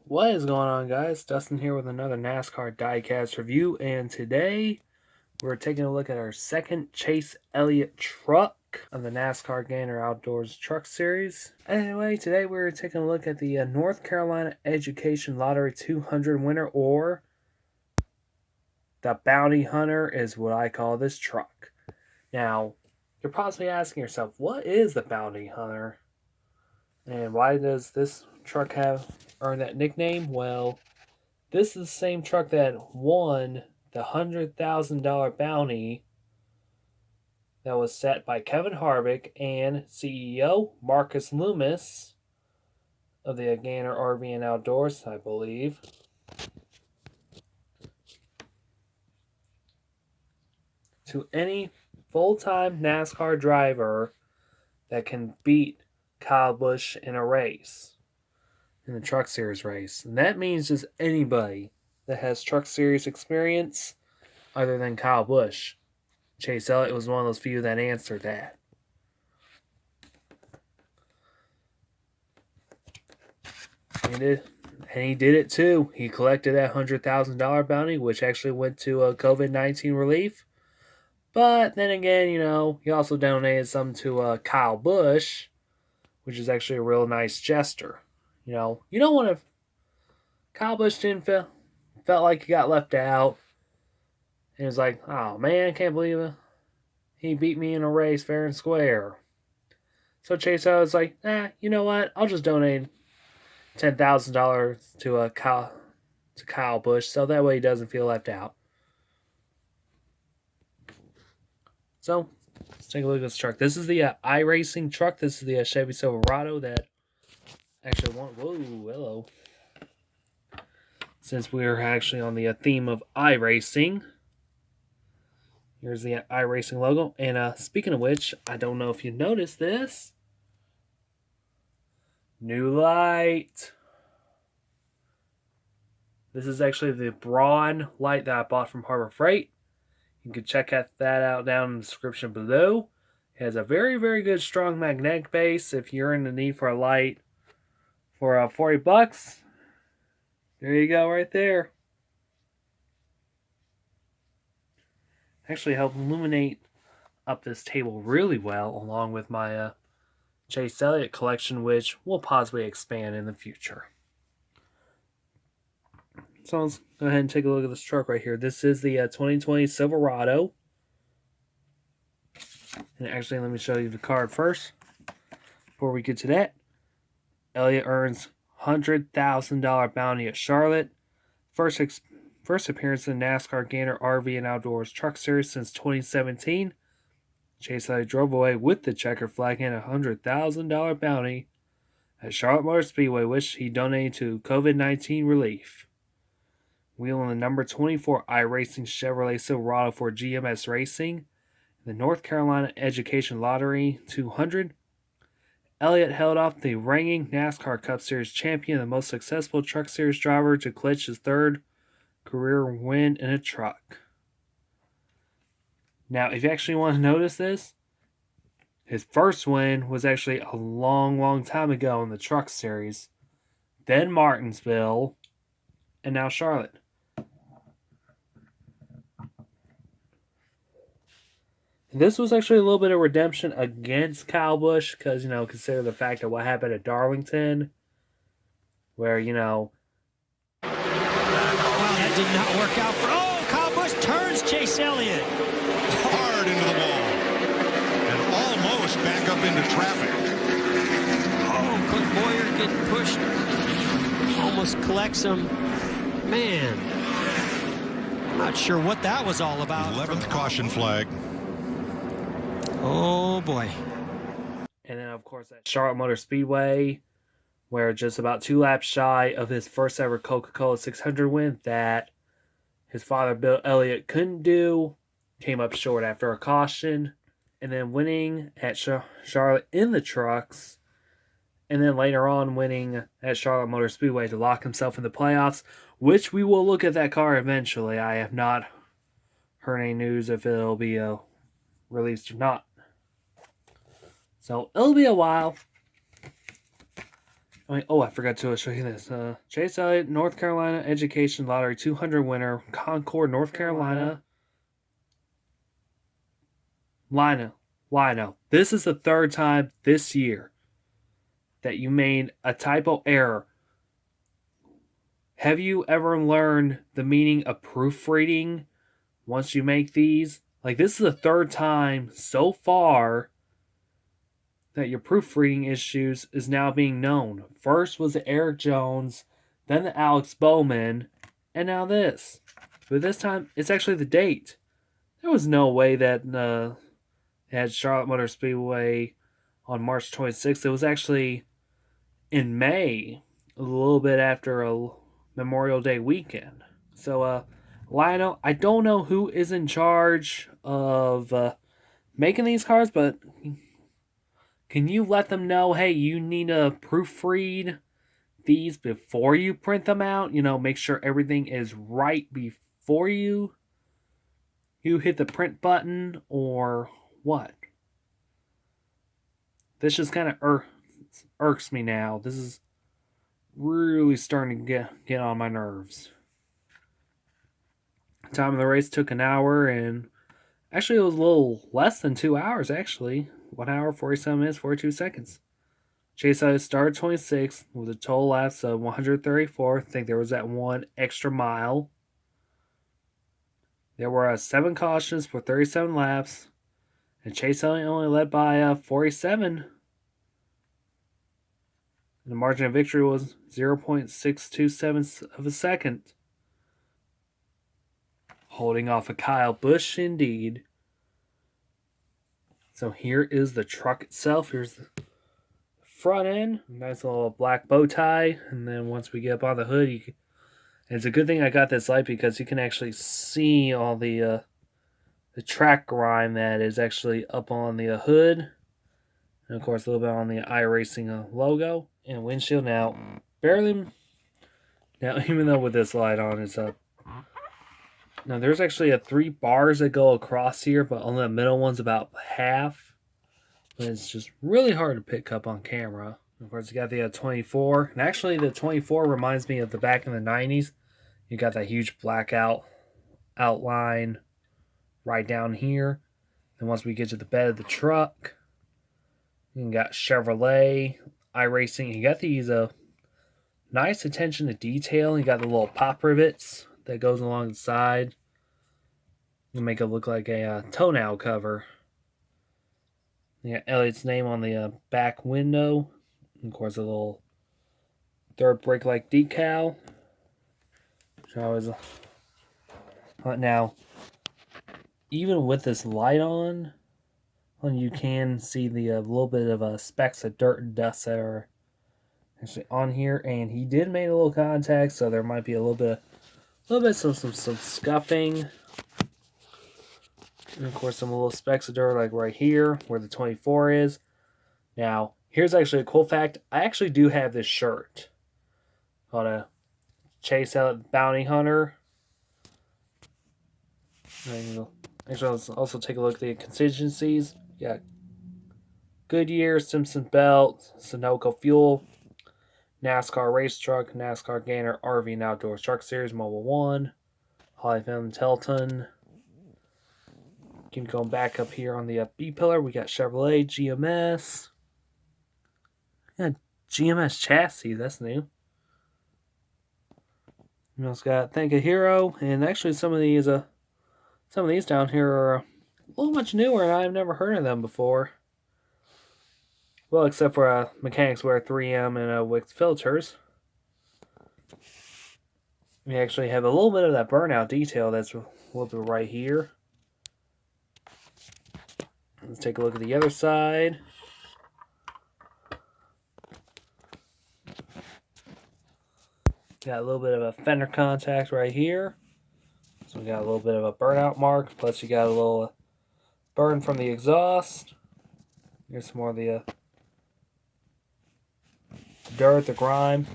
What is going on, guys? Dustin here with another NASCAR Diecast Review, and today we're taking a look at our second Chase Elliott truck of the NASCAR Gainer Outdoors Truck Series. Anyway, today we're taking a look at the North Carolina Education Lottery 200 winner, or the Bounty Hunter is what I call this truck. Now, you're possibly asking yourself, what is the Bounty Hunter? And why does this truck have earned that nickname? Well, this is the same truck that won the $100,000 bounty that was set by Kevin Harvick and CEO Marcus Lumens of the Gainer RV and Outdoors, I believe. To any full-time NASCAR driver that can beat Kyle Busch in a race, in the Truck Series race. And that means just anybody that has Truck Series experience other than Kyle Busch. Chase Elliott was one of those few that answered that. He did it too. He collected that $100,000 bounty, which actually went to COVID-19 relief. But then again, he also donated some to Kyle Busch, which is actually a real nice gesture. You don't want to. Kyle Busch felt like he got left out. And he was like, oh man, I can't believe it. He beat me in a race fair and square. So Chase was like, you know what? I'll just donate $10,000 to Kyle Busch, so that way he doesn't feel left out. So let's take a look at this truck. This is the iRacing truck. This is the Chevy Silverado that actually won. Whoa, hello. Since we're actually on the theme of iRacing, here's the iRacing logo. And speaking of which, I don't know if you noticed this. New light. This is actually the Braun light that I bought from Harbor Freight. You can check that out down in the description below. It has a very, very good strong magnetic base. If you're in the need for a light for $40, there you go right there. Actually help illuminate up this table really well, along with my Chase Elliott collection, which will possibly expand in the future. So let's go ahead and take a look at this truck right here. This is the 2020 Silverado. And actually, let me show you the card first. Before we get to that, Elliott earns $100,000 bounty at Charlotte. First appearance in the NASCAR Gainer RV and Outdoors Truck Series since 2017. Chase Elliott drove away with the checkered flag and a $100,000 bounty at Charlotte Motor Speedway, which he donated to COVID-19 relief. Wheeling the number 24 iRacing Chevrolet Silverado for GMS Racing, the North Carolina Education Lottery 200, Elliott held off the reigning NASCAR Cup Series champion, the most successful Truck Series driver to clinch his third career win in a truck. Now, if you actually want to notice this, his first win was actually a long, long time ago in the Truck Series, then Martinsville, and now Charlotte. This was actually a little bit of redemption against Kyle Busch because, consider the fact of what happened at Darlington, where, Well, that did not work out for... Oh, Kyle Busch turns Chase Elliott. Hard into the wall. And almost back up into traffic. Oh, Clint Boyer getting pushed. Almost collects him. Man. I'm not sure what that was all about. 11th caution flag. Oh, boy. And then, of course, at Charlotte Motor Speedway, where just about 2 laps shy of his first ever Coca-Cola 600 win that his father, Bill Elliott, couldn't do, came up short after a caution, and then winning at Charlotte in the trucks, and then later on winning at Charlotte Motor Speedway to lock himself in the playoffs, which we will look at that car eventually. I have not heard any news if it'll be released or not. So it'll be a while. I forgot to show you this. Chase Elliott, North Carolina Education Lottery 200 winner, Concord, North Carolina. Lino. This is the third time this year that you made a typo error. Have you ever learned the meaning of proofreading once you make these? Like, this is the third time so far that your proofreading issues is now being known. First was the Eric Jones, then the Alex Bowman, and now this. But this time, it's actually the date. There was no way that they had Charlotte Motor Speedway on March 26th. It was actually in May, a little bit after a Memorial Day weekend. So, Lionel, I don't know who is in charge of making these cars, but can you let them know, hey, you need to proofread these before you print them out? You know, make sure everything is right before you hit the print button, or what? This just kind of irks me now. This is really starting to get on my nerves. Time of the race took an hour, and actually it was a little less than 2 hours, actually. 1 hour, 47 minutes, 42 seconds. Chase Elliott started 26th with a total laps of 134. I think there was that one extra mile. There were 7 cautions for 37 laps, and Chase Elliott only led by 47. And the margin of victory was 0.627 of a second. Holding off of Kyle Busch, indeed. So here is the truck itself. Here's the front end. Nice little black bow tie. And then once we get up on the hood, it's a good thing I got this light because you can actually see all the track grime that is actually up on the hood. And of course a little bit on the iRacing logo. And windshield now. Barely. Now even though with this light on, it's up. Now, there's actually 3 bars that go across here, but only the middle one's about half. But it's just really hard to pick up on camera. Of course, you got the 24. And actually, the 24 reminds me of the back in the 90s. You got that huge blackout outline right down here. And once we get to the bed of the truck, you got Chevrolet, iRacing. You got these nice attention to detail. You got the little pop rivets that goes along the side. You make it look like a toenail cover. You got Elliott's name on the back window. And of course, a little third brake light decal. Which I was. Now, even with this light on, you can see the little bit of specks of dirt and dust that are actually on here. And he did make a little contact, so there might be a little bit some scuffing. And of course some little specks of dirt like right here where the 24 is. Now, here's actually a cool fact. I actually do have this shirt called a Chase Elliott Bounty Hunter. And actually, let's also take a look at the contingencies. You got Goodyear, Simpson Belt, Sunoco Fuel, NASCAR Race Truck, NASCAR Gainer, RV and Outdoors Truck Series, Mobile 1, Hollyfin Telton. Keep going back up here on the B pillar. We got Chevrolet, GMS. Yeah, GMS chassis, that's new. We also got Thank a Hero, and actually some of these down here are a little much newer, and I've never heard of them before. Well, except for Mechanics Wear 3M and Wix filters. We actually have a little bit of that burnout detail that's a little bit right here. Let's take a look at the other side. Got a little bit of a fender contact right here. So we got a little bit of a burnout mark. Plus you got a little burn from the exhaust. Here's some more of the dirt, the grime.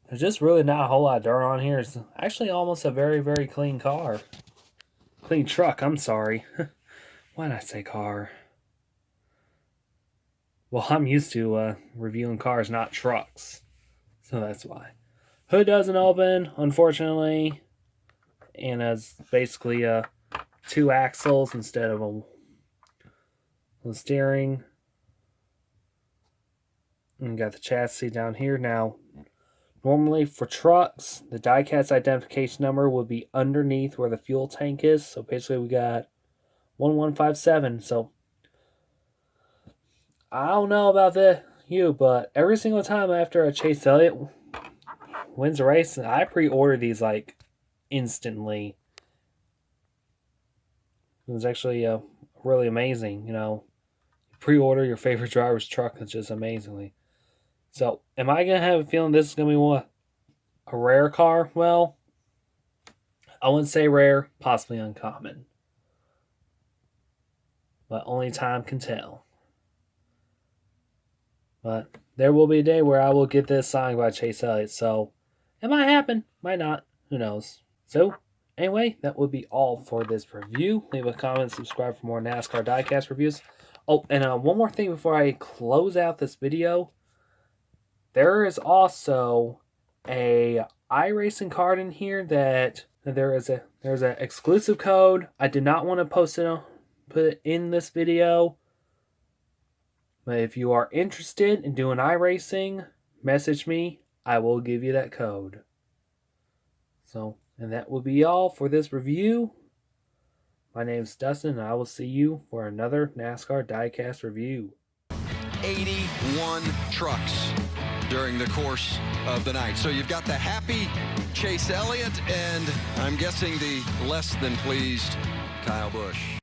There's just really not a whole lot of dirt on here. It's actually almost a very, very clean car. Clean truck, I'm sorry. Why did I say car? Well, I'm used to reviewing cars, not trucks. So that's why. Hood doesn't open, unfortunately. And has basically 2 axles instead of a steering. And got the chassis down here. Now, normally for trucks, the diecast identification number would be underneath where the fuel tank is. So basically we got 1157. So I don't know about you, but every single time after a Chase Elliott wins a race, I pre-order these like instantly. It was actually really amazing, you know. Pre-order your favorite driver's truck. It's just amazingly. So, am I going to have a feeling this is going to be what? A rare car? Well, I wouldn't say rare, possibly uncommon. But only time can tell. But there will be a day where I will get this signed by Chase Elliott. So, it might happen, might not, who knows. So, anyway, that would be all for this review. Leave a comment, subscribe for more NASCAR Diecast reviews. Oh, and one more thing before I close out this video. There is also a iRacing card in here that there's an exclusive code. I did not want to put it in this video. But if you are interested in doing iRacing, message me. I will give you that code. So, and that will be all for this review. My name is Dustin, and I will see you for another NASCAR Diecast review. 81 trucks during the course of the night. So you've got the happy Chase Elliott and I'm guessing the less than pleased Kyle Busch.